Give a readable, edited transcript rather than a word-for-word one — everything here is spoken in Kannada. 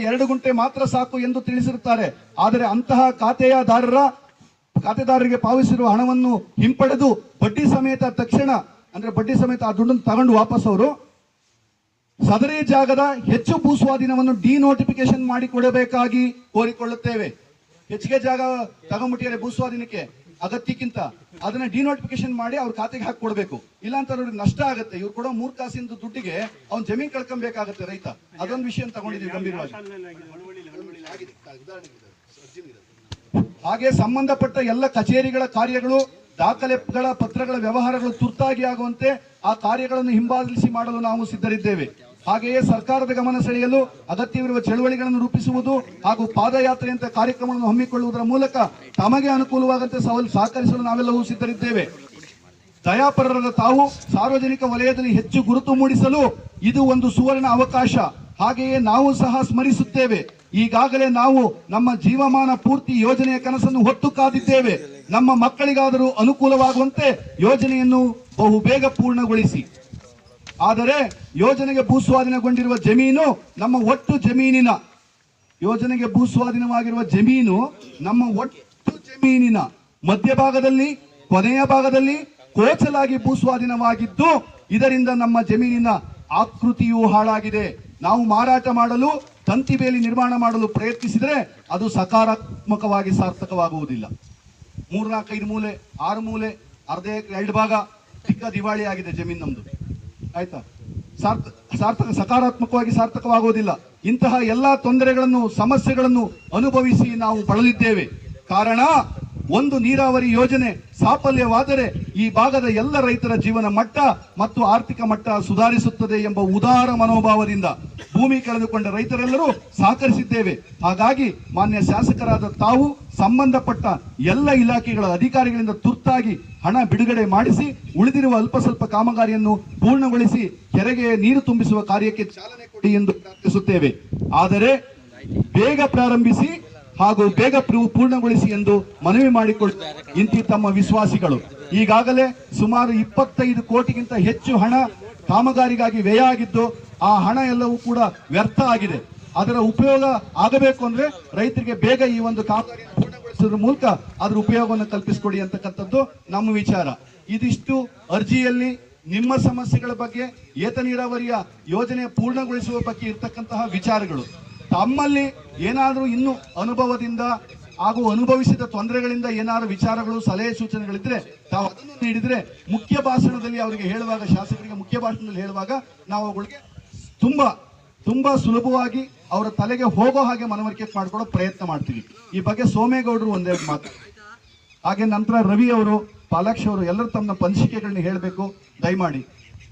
2 ಗುಂಟೆ ಮಾತ್ರ ಸಾಕು ಎಂದು ತಿಳಿಸಿರುತ್ತಾರೆ. ಆದರೆ ಅಂತಹ ಖಾತೆದಾರರಿಗೆ ಪಾವತಿಸಿರುವ ಹಣವನ್ನು ಹಿಂಪಡೆದು ಬಡ್ಡಿ ಸಮೇತ ತಕ್ಷಣ ಅಂದ್ರೆ ಬಡ್ಡಿ ಸಮೇತ ಆ ದುಡ್ಡನ್ನು ತಗೊಂಡು ವಾಪಸ್ ಅವರು ಸದರಿ ಜಾಗದ ಹೆಚ್ಚು ಭೂಸ್ವಾಧೀನವನ್ನು ಡಿನೋಟಿಫಿಕೇಶನ್ ಮಾಡಿ ಕೊಡಬೇಕಾಗಿ ಕೋರಿಕೊಳ್ಳುತ್ತೇವೆ. ಹೆಚ್ಚಿಗೆ ಜಾಗ ತಗೊಂಡ್ಬಿಟ್ಟಿದ್ದಾರೆ ಭೂಸ್ವಾಧೀನಕ್ಕೆ ಅಗತ್ಯಕ್ಕಿಂತ, ಅದನ್ನ ಡಿನೋಟಿಫಿಕೇಶನ್ ಮಾಡಿ ಅವ್ರ ಖಾತೆಗೆ ಹಾಕಿ ಕೊಡಬೇಕು. ಇಲ್ಲ ಅಂತ ಅವ್ರಿಗೆ ನಷ್ಟ ಆಗುತ್ತೆ. ಇವ್ರು ಕೊಡೋ 3 ಕಾಸಿನ ದುಡ್ಡಿಗೆ ಅವ್ನು ಜಮೀನ್ ಕಳ್ಕೊಬೇಕಾಗತ್ತೆ ರೈತ. ಅದೊಂದು ವಿಷಯ ತಗೊಂಡಿದ್ದೀವಿ ಗಂಭೀರವಾಗಿ. ಹಾಗೆ ಸಂಬಂಧಪಟ್ಟ ಎಲ್ಲ ಕಚೇರಿಗಳ ಕಾರ್ಯಗಳು, ದಾಖಲೆಗಳ ಪತ್ರಗಳ ವ್ಯವಹಾರಗಳು ತುರ್ತಾಗಿ ಆಗುವಂತೆ ಆ ಕಾರ್ಯಗಳನ್ನು ಹಿಂಬಾಲಿಸಿ ಮಾಡಲು ನಾವು ಸಿದ್ಧರಿದ್ದೇವೆ. ಹಾಗೆಯೇ ಸರ್ಕಾರದ ಗಮನ ಸೆಳೆಯಲು ಅಗತ್ಯವಿರುವ ಚಳವಳಿಗಳನ್ನು ರೂಪಿಸುವುದು ಹಾಗೂ ಪಾದಯಾತ್ರೆಯಂತಹ ಕಾರ್ಯಕ್ರಮಗಳನ್ನು ಹಮ್ಮಿಕೊಳ್ಳುವುದರ ಮೂಲಕ ತಮಗೆ ಅನುಕೂಲವಾದಂತೆ ಸಹಕರಿಸಲು ನಾವೆಲ್ಲವೂ ಸಿದ್ಧರಿದ್ದೇವೆ. ದಯಾಪರರಾದ ತಾವು ಸಾರ್ವಜನಿಕ ವಲಯದಲ್ಲಿ ಹೆಚ್ಚು ಗುರುತು ಮೂಡಿಸಲು ಇದು ಒಂದು ಸುವರ್ಣ ಅವಕಾಶ. ಹಾಗೆಯೇ ನಾವು ಸಹ ಸ್ಮರಿಸುತ್ತೇವೆ. ಈಗಾಗಲೇ ನಾವು ನಮ್ಮ ಜೀವಮಾನ ಪೂರ್ತಿ ಯೋಜನೆಯ ಕನಸನ್ನು ಹೊತ್ತು ಕಾದಿದ್ದೇವೆ. ನಮ್ಮ ಮಕ್ಕಳಿಗಾದರೂ ಅನುಕೂಲವಾಗುವಂತೆ ಯೋಜನೆಯನ್ನು ಬಹುಬೇಗ ಪೂರ್ಣಗೊಳಿಸಿ. ಆದರೆ ಯೋಜನೆಗೆ ಭೂಸ್ವಾಧೀನಗೊಂಡಿರುವ ಜಮೀನು ನಮ್ಮ ಒಟ್ಟು ಜಮೀನಿನ ಯೋಜನೆಗೆ ಭೂಸ್ವಾಧೀನವಾಗಿರುವ ಜಮೀನು ನಮ್ಮ ಒಟ್ಟು ಜಮೀನಿನ ಮಧ್ಯಭಾಗದಲ್ಲಿ ಕೊನೆಯ ಭಾಗದಲ್ಲಿ ಕೋಚಲಾಗಿ ಭೂಸ್ವಾಧೀನವಾಗಿದ್ದು, ಇದರಿಂದ ನಮ್ಮ ಜಮೀನಿನ ಆಕೃತಿಯೂ ಹಾಳಾಗಿದೆ. ನಾವು ಮಾರಾಟ ಮಾಡಲು ತಂತಿ ಬೇಲಿ ನಿರ್ಮಾಣ ಮಾಡಲು ಪ್ರಯತ್ನಿಸಿದರೆ ಅದು ಸಕಾರಾತ್ಮಕವಾಗಿ ಸಾರ್ಥಕವಾಗುವುದಿಲ್ಲ. 3-4-5 ಮೂಲೆ 6 ಮೂಲೆ ಅರ್ಧ ಎಕರೆ 2 ಭಾಗ ಚಿಕ್ಕ ದಿವಾಳಿ ಆಗಿದೆ ಜಮೀನು ನಮ್ದು. ಆಯ್ತಾ? ಸಕಾರಾತ್ಮಕವಾಗಿ ಸಾರ್ಥಕವಾಗುವುದಿಲ್ಲ. ಇಂತಹ ಎಲ್ಲಾ ತೊಂದರೆಗಳನ್ನು ಸಮಸ್ಯೆಗಳನ್ನು ಅನುಭವಿಸಿ ನಾವು ಬಳಲಿದ್ದೇವೆ. ಕಾರಣ ಒಂದು ನೀರಾವರಿ ಯೋಜನೆ ಸಾಫಲ್ಯವಾದರೆ ಈ ಭಾಗದ ಎಲ್ಲ ರೈತರ ಜೀವನ ಮಟ್ಟ ಮತ್ತು ಆರ್ಥಿಕ ಮಟ್ಟ ಸುಧಾರಿಸುತ್ತದೆ ಎಂಬ ಉದಾರ ಮನೋಭಾವದಿಂದ ಭೂಮಿ ಕಳೆದುಕೊಂಡ ರೈತರೆಲ್ಲರೂ ಸಹಕರಿಸಿದ್ದೇವೆ. ಹಾಗಾಗಿ ಮಾನ್ಯ ಶಾಸಕರಾದ ತಾವು ಸಂಬಂಧಪಟ್ಟ ಎಲ್ಲ ಇಲಾಖೆಗಳ ಅಧಿಕಾರಿಗಳಿಂದ ತುರ್ತಾಗಿ ಹಣ ಬಿಡುಗಡೆ ಮಾಡಿಸಿ ಉಳಿದಿರುವ ಅಲ್ಪ ಸ್ವಲ್ಪ ಕಾಮಗಾರಿಯನ್ನು ಪೂರ್ಣಗೊಳಿಸಿ ಕೆರೆಗೆ ನೀರು ತುಂಬಿಸುವ ಕಾರ್ಯಕ್ಕೆ ಚಾಲನೆ ಕೊಡಿ ಎಂದು ಪ್ರಾರ್ಥಿಸುತ್ತೇವೆ. ಆದರೆ ಬೇಗ ಪ್ರಾರಂಭಿಸಿ ಹಾಗೂ ಬೇಗ ಪೂರ್ಣಗೊಳಿಸಿ ಎಂದು ಮನವಿ ಮಾಡಿಕೊಳ್ಳುತ್ತಾರೆ ಇಂತಿ ತಮ್ಮ ವಿಶ್ವಾಸಿಗಳು. ಈಗಾಗಲೇ ಸುಮಾರು 25 ಕೋಟಿಗಿಂತ ಹೆಚ್ಚು ಹಣ ಕಾಮಗಾರಿಗಾಗಿ ವ್ಯಯ ಆಗಿದ್ದು, ಆ ಹಣ ಎಲ್ಲವೂ ಕೂಡ ವ್ಯರ್ಥ ಆಗಿದೆ. ಅದರ ಉಪಯೋಗ ಆಗಬೇಕು ಅಂದ್ರೆ ರೈತರಿಗೆ ಬೇಗ ಈ ಒಂದು ಕಾಮಗಾರಿಯನ್ನು ಪೂರ್ಣಗೊಳಿಸುವುದರ ಮೂಲಕ ಅದರ ಉಪಯೋಗವನ್ನು ಕಲ್ಪಿಸಿಕೊಡಿ ಅಂತಕ್ಕಂಥದ್ದು ನಮ್ಮ ವಿಚಾರ. ಇದಿಷ್ಟು ಅರ್ಜಿಯಲ್ಲಿ ನಿಮ್ಮ ಸಮಸ್ಯೆಗಳ ಬಗ್ಗೆ, ಏತ ನೀರಾವರಿಯ ಯೋಜನೆ ಪೂರ್ಣಗೊಳಿಸುವ ಬಗ್ಗೆ ಇರತಕ್ಕಂತಹ ವಿಚಾರಗಳು. ತಮ್ಮಲ್ಲಿ ಏನಾದರೂ ಇನ್ನು ಅನುಭವದಿಂದ ಹಾಗೂ ಅನುಭವಿಸಿದ ತೊಂದರೆಗಳಿಂದ ಏನಾದರೂ ವಿಚಾರಗಳು, ಸಲಹೆ ಸೂಚನೆಗಳಿದ್ರೆ ತಾವು ಅದನ್ನು ನೀಡಿದ್ರೆ ಮುಖ್ಯ ಭಾಷಣದಲ್ಲಿ ಅವರಿಗೆ ಹೇಳುವಾಗ, ಶಾಸಕರಿಗೆ ಮುಖ್ಯ ಭಾಷಣದಲ್ಲಿ ಹೇಳುವಾಗ ನಾವು ಅವುಗಳಿಗೆ ತುಂಬಾ ಸುಲಭವಾಗಿ ಅವರ ತಲೆಗೆ ಹೋಗೋ ಹಾಗೆ ಮನವರಿಕೆ ಮಾಡ್ಕೊಳ್ಳೋ ಪ್ರಯತ್ನ ಮಾಡ್ತೀವಿ. ಈ ಬಗ್ಗೆ ಸೋಮೇಗೌಡರು ಒಂದೆರಡು ಮಾತು, ಹಾಗೆ ನಂತರ ರವಿ ಅವರು, ಪಾಲಾಕ್ಷ ಅವರು ಎಲ್ಲರೂ ತಮ್ಮ ಅನಿಸಿಕೆಗಳನ್ನ ಹೇಳಬೇಕು ದಯಮಾಡಿ.